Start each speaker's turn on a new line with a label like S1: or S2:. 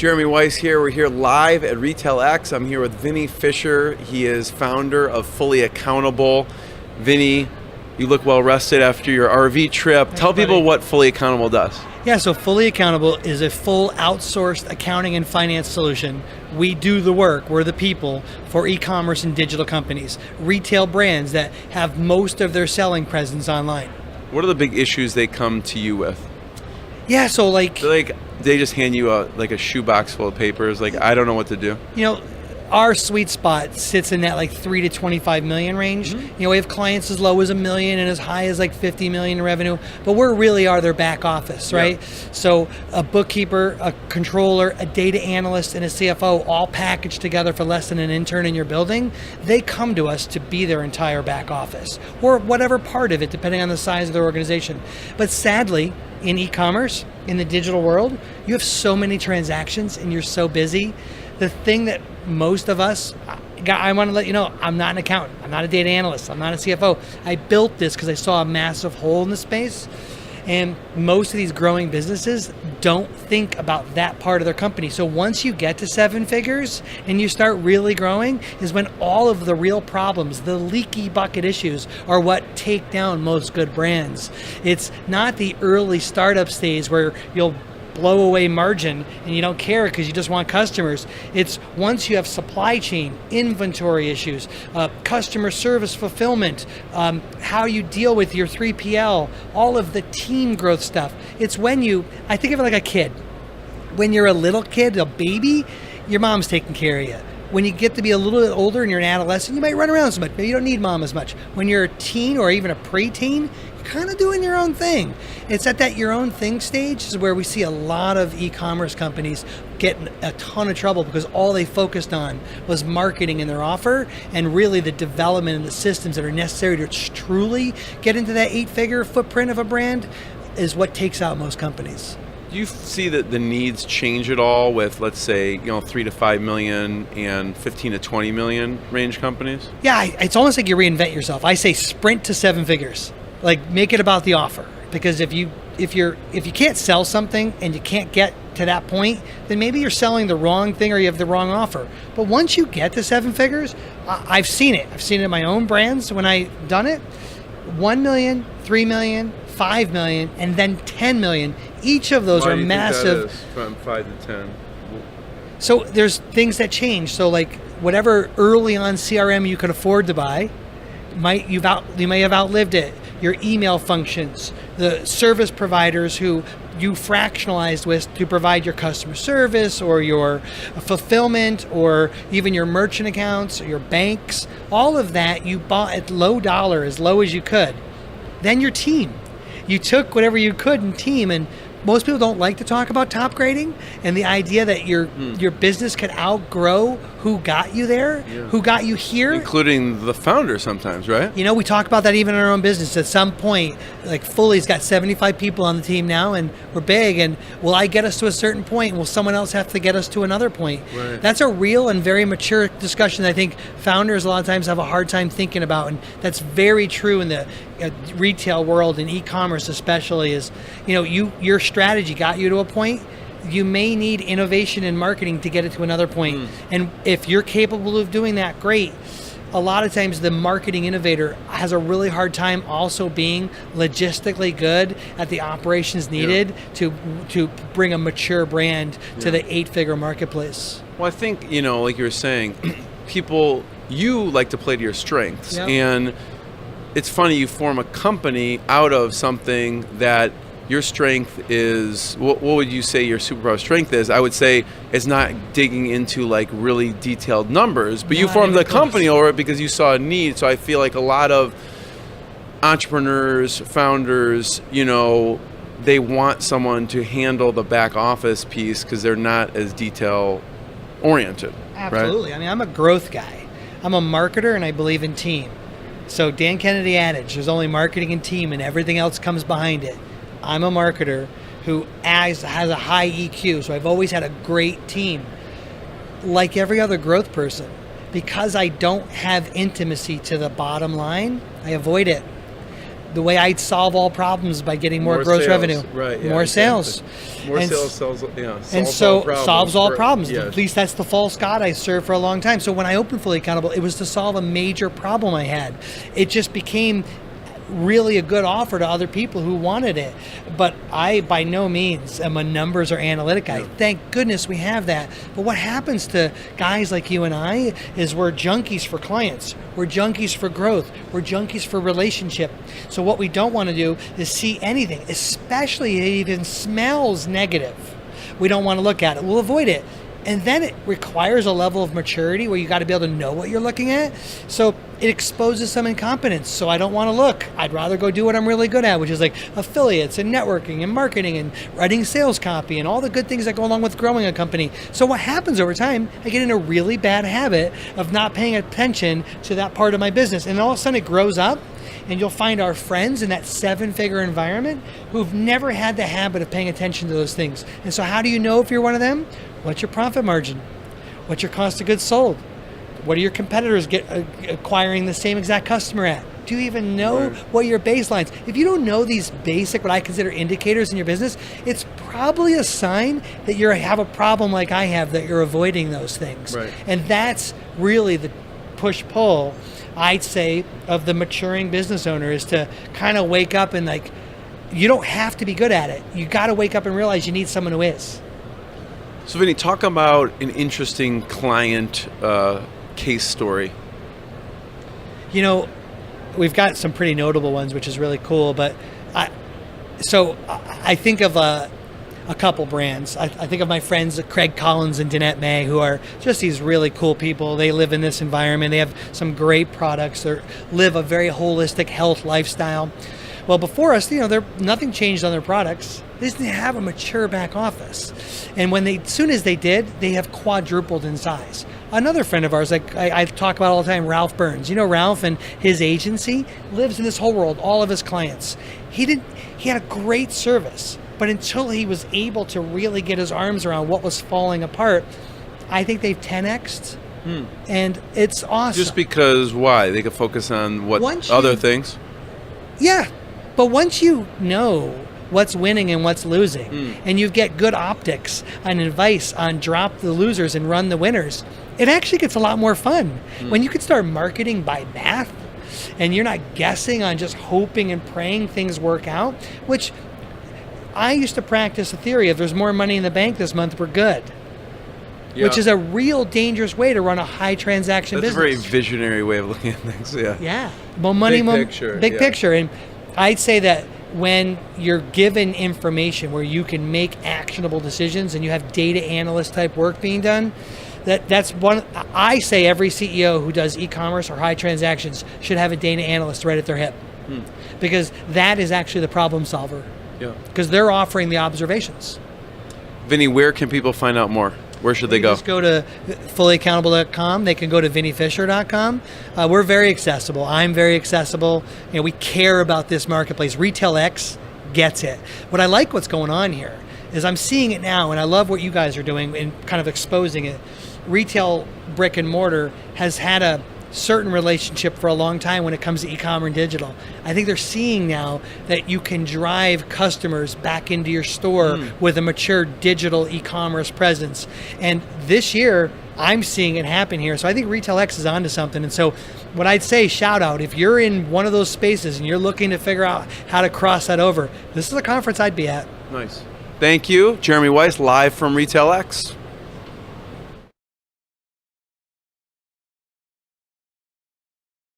S1: Jeremy Weisz here. We're here live at RetailX. I'm here with Vinnie Fisher. He is founder of Fully Accountable. Vinnie, you look well rested after your RV trip.
S2: Thanks,
S1: Tell people
S2: buddy.
S1: what Fully Accountable does.
S2: Yeah, so Fully Accountable is a full outsourced accounting and finance solution. We do the work, we're the people for e-commerce and digital companies, retail brands that have most of their selling presence online.
S1: What are the big issues they come to you with?
S2: Yeah, so
S1: They just hand you a shoebox full of papers, I don't know what to do.
S2: Our sweet spot sits in that 3 to 25 million range.
S1: Mm-hmm.
S2: We have clients as low as $1 million and as high as 50 million in revenue, but we really are their back office, right?
S1: Yeah.
S2: So a bookkeeper, a controller, a data analyst, and a CFO all packaged together for less than an intern in your building. They come to us to be their entire back office, or whatever part of it, depending on the size of their organization. But sadly, in e-commerce, in the digital world, you have so many transactions and you're so busy. The thing that most of us, I want to let you know, I'm not an accountant, I'm not a data analyst, I'm not a CFO. I built this because I saw a massive hole in the space. And most of these growing businesses don't think about that part of their company. So once you get to 7 figures and you start really growing is when all of the real problems, the leaky bucket issues, are what take down most good brands. It's not the early startup stage where you'll blow away margin and you don't care because you just want customers. It's once you have supply chain, inventory issues, customer service fulfillment, how you deal with your 3PL, all of the team growth stuff. It's when I think of it like a kid. When you're a little kid, a baby, your mom's taking care of you. When you get to be a little bit older and you're an adolescent, you might run around so much. Maybe you don't need mom as much. When you're a teen or even a preteen, you're kind of doing your own thing. It's at that your own thing stage is where we see a lot of e-commerce companies get in a ton of trouble because all they focused on was marketing in their offer, and really the development and the systems that are necessary to truly get into that 8-figure footprint of a brand is what takes out most companies.
S1: Do you see that the needs change at all with, let's say, 3 to 5 million and 15 to 20 million range companies?
S2: Yeah, it's almost like you reinvent yourself. I say sprint to 7 figures. Make it about the offer. Because if you can't sell something and you can't get to that point, then maybe you're selling the wrong thing or you have the wrong offer. But once you get to 7 figures, I've seen it. I've seen it in my own brands when I've done it. 1 million, 3 million, 5 million, and then 10 million. Each of those are massive.
S1: From 5 to 10.
S2: So there's things that change. So whatever early on CRM you could afford to buy, you may have outlived it. Your email functions, the service providers who you fractionalized with to provide your customer service or your fulfillment or even your merchant accounts or your banks, all of that you bought at low dollar, as low as you could. Then your team. You took whatever you could in team, and most people don't like to talk about top grading and the idea that your business could outgrow who got you there, who got you here.
S1: Including the founder sometimes, right?
S2: We talk about that even in our own business. At some point, Fully's got 75 people on the team now, and we're big, and will I get us to a certain point? Will someone else have to get us to another point?
S1: Right.
S2: That's a real and very mature discussion that I think founders a lot of times have a hard time thinking about, and that's very true in the retail world and e-commerce especially is, your strategy got you to a point. You may need innovation in marketing to get it to another point. And if you're capable of doing that, great. A lot of times the marketing innovator has a really hard time also being logistically good at the operations needed to bring a mature brand to the 8-figure marketplace.
S1: Well, I think, like you were saying, you like to play to your strengths.
S2: Yep.
S1: And it's funny, you form a company out of something that your strength is. What would you say your superpower strength is? I would say it's not digging into really detailed numbers, but you formed the company over it because you saw a need. So I feel like a lot of entrepreneurs, founders, they want someone to handle the back office piece because they're not as detail oriented.
S2: Absolutely.
S1: Right?
S2: I'm a growth guy. I'm a marketer and I believe in team. So Dan Kennedy adage, there's only marketing and team and everything else comes behind it. I'm a marketer who has a high EQ, so I've always had a great team. Like every other growth person, because I don't have intimacy to the bottom line, I avoid it. the way I'd solve all problems by getting more gross
S1: sales.
S2: revenue.
S1: Right. Yeah,
S2: more
S1: exactly.
S2: sales.
S1: More
S2: And
S1: sales sells, solves
S2: and so
S1: all problems.
S2: solves all
S1: Correct.
S2: problems.
S1: Yes.
S2: At least that's the false god I served for a long time. So when I opened Fully Accountable, it was to solve a major problem I had. It just became really a good offer to other people who wanted it. But I, by no means, am a numbers or analytic guy.
S1: Yeah.
S2: Thank goodness we have that. But what happens to guys like you and I is we're junkies for clients. We're junkies for growth. We're junkies for relationship. So what we don't want to do is see anything, especially if it even smells negative. We don't want to look at it. We'll avoid it. And then it requires a level of maturity where you got to be able to know what you're looking at. So it exposes some incompetence. So I don't want to look. I'd rather go do what I'm really good at, which is like affiliates and networking and marketing and writing sales copy and all the good things that go along with growing a company. So what happens over time, I get in a really bad habit of not paying attention to that part of my business. And all of a sudden it grows up. And you'll find our friends in that 7-figure environment who've never had the habit of paying attention to those things. And so how do you know if you're one of them? What's your profit margin? What's your cost of goods sold? What are your competitors acquiring the same exact customer at? Do you even know what your baselines? If you don't know these basic, what I consider indicators in your business, it's probably a sign that you have a problem like I have, that you're avoiding those things.
S1: Right.
S2: And that's really the push-pull, I'd say, of the maturing business owner, is to kind of wake up and like, you don't have to be good at it. You got to wake up and realize you need someone who is.
S1: So Vinnie, talk about an interesting client case story.
S2: You know, we've got some pretty notable ones, which is really cool. But I think of a couple brands. I think of my friends Craig Collins and Danette May, who are just these really cool people. They live in this environment. They have some great products. They live a very holistic health lifestyle. Well, before us, nothing changed on their products. They just didn't have a mature back office. And as soon as they did, they have quadrupled in size. Another friend of ours, like I talk about all the time, Ralph Burns. You know, Ralph and his agency lives in this whole world, all of his clients. He had a great service, but until he was able to really get his arms around what was falling apart, I think they've 10x'd. And it's awesome.
S1: Just because why? They could focus on other things?
S2: Yeah. But once you know what's winning and what's losing, and you get good optics and advice on drop the losers and run the winners, it actually gets a lot more fun. When you can start marketing by math, and you're not guessing on just hoping and praying things work out, which I used to practice a theory of there's more money in the bank this month, we're good. Yeah. Which is a real dangerous way to run a high transaction business.
S1: That's a very visionary way of looking at things, yeah.
S2: Yeah. More money, big picture. And I'd say that when you're given information where you can make actionable decisions and you have data analyst type work being done, that's one. I say every CEO who does e-commerce or high transactions should have a data analyst right at their hip, because that is actually the problem solver. Yeah. Because they're offering the observations.
S1: Vinnie, where can people find out more? Where should they go?
S2: Just go to fullyaccountable.com. They can go to vinniefisher.com. We're very accessible. I'm very accessible. We care about this marketplace. RetailX gets it. What I like what's going on here is I'm seeing it now, and I love what you guys are doing in kind of exposing it. Retail brick and mortar has had a certain relationship for a long time when it comes to e-commerce and digital. I think they're seeing now that you can drive customers back into your store with a mature digital e-commerce presence. And this year, I'm seeing it happen here. So I think RetailX is onto something. And so what I'd say, shout out, if you're in one of those spaces and you're looking to figure out how to cross that over, this is a conference I'd be at.
S1: Nice. Thank you. Jeremy Weisz, live from RetailX.